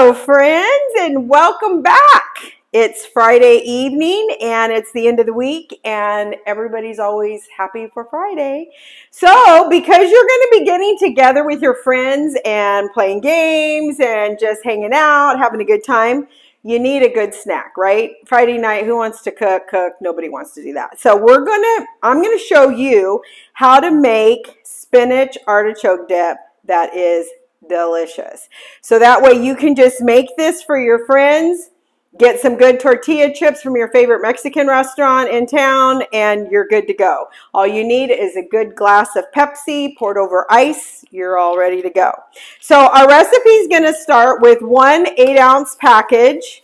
Hello, friends, and welcome back. It's Friday evening, and it's the end of the week, and everybody's always happy for Friday. So, because you're going to be getting together with your friends and playing games and just hanging out, having a good time, you need a good snack, right? Friday night, who wants to cook? Cook. Nobody wants to do that. So, I'm going to show you how to make spinach artichoke dip that is delicious. So that way you can just make this for your friends, get some good tortilla chips from your favorite Mexican restaurant in town, and you're good to go. All you need is a good glass of Pepsi poured over ice. You're all ready to go. So our recipe is going to start with 1 8-ounce package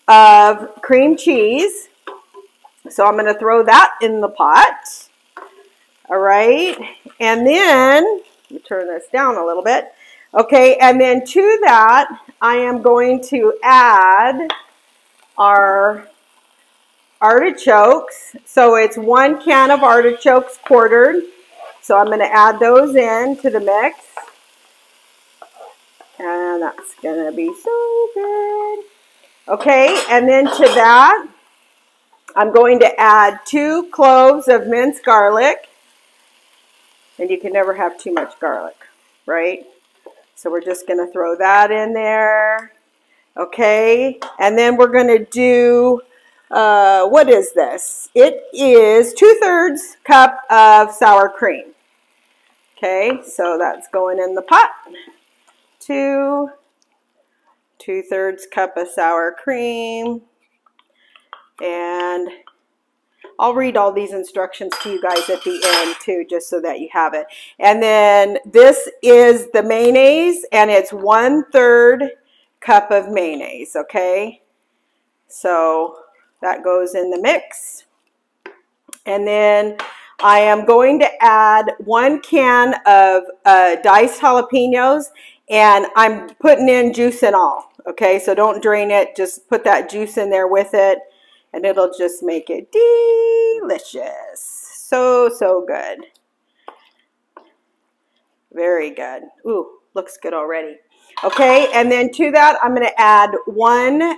of cream cheese. So I'm going to throw that in the pot. All right. And then, let me turn this down a little bit. Okay, and then to that, I am going to add our artichokes. So it's 1 can of artichokes quartered. So I'm going to add those in to the mix. And that's going to be so good. Okay, and then to that, I'm going to add 2 cloves of minced garlic. And you can never have too much garlic, right? So we're just going to throw that in there. Okay, and then we're going to do, what is this? It is 2/3 cup of sour cream. Okay, so that's going in the pot. 2/3 cup of sour cream. And I'll read all these instructions to you guys at the end too, just so that you have it. And then this is the mayonnaise, and it's 1/3 cup of mayonnaise, okay? So that goes in the mix. And then I am going to add 1 can of diced jalapenos, and I'm putting in juice and all, okay? So don't drain it, just put that juice in there with it. And it'll just make it delicious. So, so good. Very good. Ooh, looks good already. Okay, and then to that, I'm going to add 1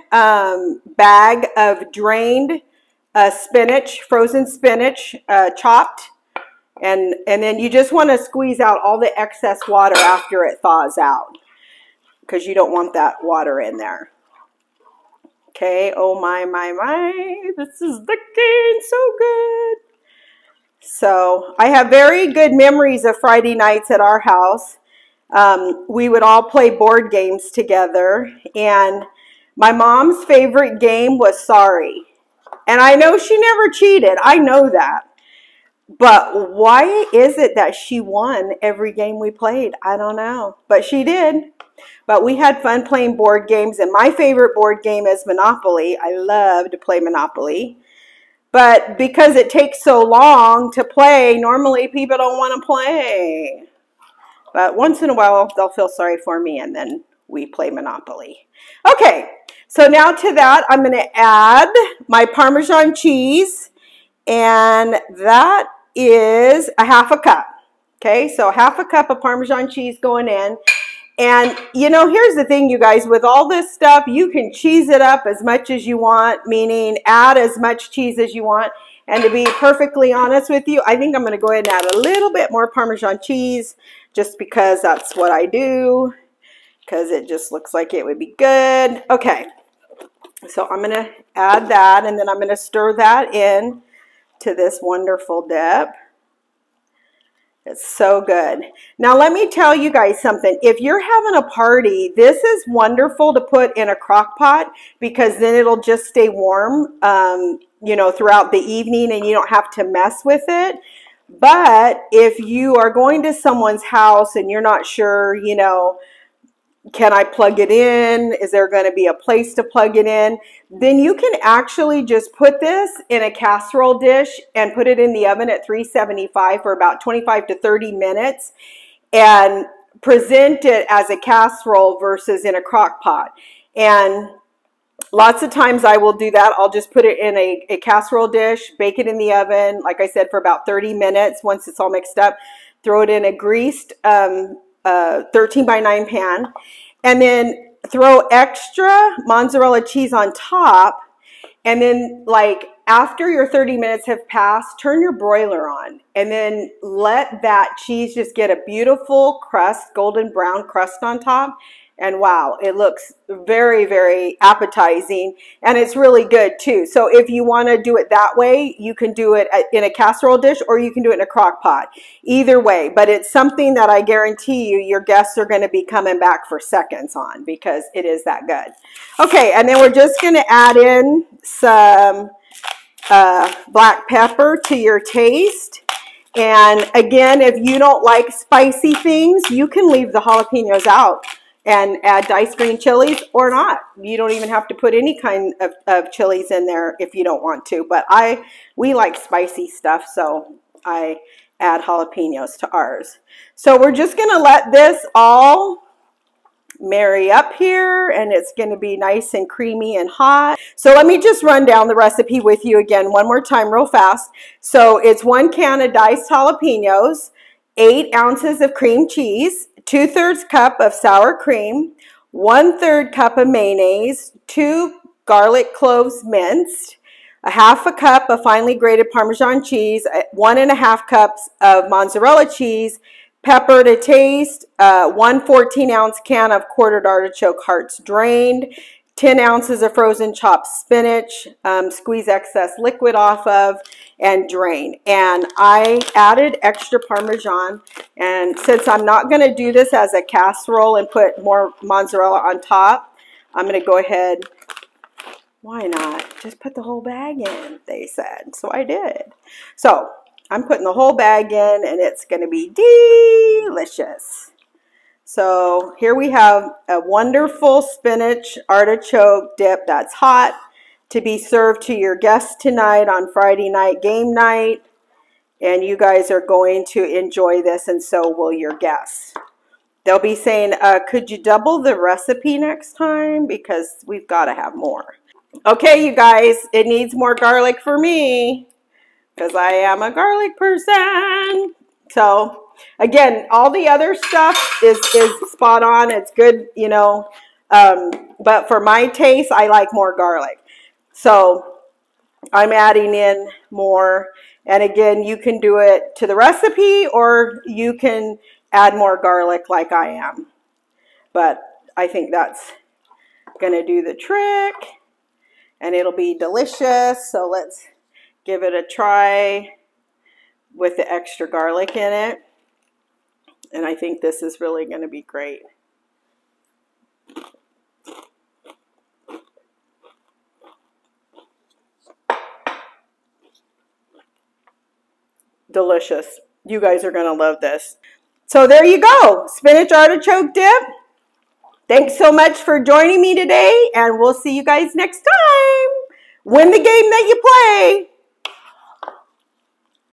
bag of drained spinach, frozen spinach, chopped. And then you just want to squeeze out all the excess water after it thaws out, because you don't want that water in there. Okay, oh my, this is looking so good. So I have very good memories of Friday nights at our house. We would all play board games together, and my mom's favorite game was Sorry. And I know she never cheated, I know that. But why is it that she won every game we played? I don't know, but she did. But we had fun playing board games, and my favorite board game is Monopoly. I love to play Monopoly. But because it takes so long to play, normally people don't want to play. But once in a while, they'll feel sorry for me, and then we play Monopoly. Okay, so now to that, I'm going to add my Parmesan cheese, and that is a 1/2 cup. Okay, so 1/2 cup of Parmesan cheese going in. And, you know, here's the thing, you guys, with all this stuff, you can cheese it up as much as you want, meaning add as much cheese as you want. And to be perfectly honest with you, I think I'm going to go ahead and add a little bit more Parmesan cheese, just because that's what I do, because it just looks like it would be good. Okay, so I'm going to add that, and then I'm going to stir that in to this wonderful dip. It's so good. Now let me tell you guys something. If you're having a party, this is wonderful to put in a crock pot, because then it'll just stay warm, you know, throughout the evening, and you don't have to mess with it. But if you are going to someone's house and you're not sure, you know, can I plug it in? Is there going to be a place to plug it in? Then you can actually just put this in a casserole dish and put it in the oven at 375 for about 25 to 30 minutes and present it as a casserole versus in a crock pot. And lots of times I will do that. I'll just put it in a casserole dish, bake it in the oven, like I said, for about 30 minutes. Once it's all mixed up, throw it in a greased 13 by 9 pan. And then throw extra mozzarella cheese on top. And then, like, after your 30 minutes have passed, turn your broiler on and then let that cheese just get a beautiful crust, golden brown crust on top. And wow, it looks very, very appetizing, and it's really good too. So if you want to do it that way, you can do it in a casserole dish, or you can do it in a crock pot. Either way, but it's something that I guarantee you your guests are going to be coming back for seconds on, because it is that good. Okay, and then we're just going to add in some black pepper to your taste. And again, if you don't like spicy things, you can leave the jalapenos out and add diced green chilies or not. You don't even have to put any kind of chilies in there if you don't want to. But we like spicy stuff, so I add jalapenos to ours. So we're just going to let this all marry up here, and it's going to be nice and creamy and hot. So let me just run down the recipe with you again one more time real fast. So it's 1 can of diced jalapenos, 8 ounces of cream cheese, 2/3 cup of sour cream, 1/3 cup of mayonnaise, 2 garlic cloves minced, a 1/2 cup of finely grated Parmesan cheese, 1½ cups of mozzarella cheese, pepper to taste, 1 14-ounce can of quartered artichoke hearts drained, 10 ounces of frozen chopped spinach, squeeze excess liquid off of, and drain. And I added extra Parmesan, and since I'm not going to do this as a casserole and put more mozzarella on top, I'm going to go ahead. Why not? Just put the whole bag in, they said. So I did. So I'm putting the whole bag in, and it's going to be delicious. So here we have a wonderful spinach artichoke dip that's hot to be served to your guests tonight on Friday night game night. And you guys are going to enjoy this, and so will your guests. They'll be saying, could you double the recipe next time? Because we've got to have more. Okay, you guys, it needs more garlic for me, because I am a garlic person. So again, all the other stuff is spot on. It's good, you know, but for my taste, I like more garlic. So I'm adding in more. And again, you can do it to the recipe, or you can add more garlic like I am. But I think that's going to do the trick, and it'll be delicious. So let's give it a try with the extra garlic in it. And I think this is really going to be great. Delicious. You guys are going to love this. So there you go. Spinach artichoke dip. Thanks so much for joining me today, and we'll see you guys next time. Win the game that you play.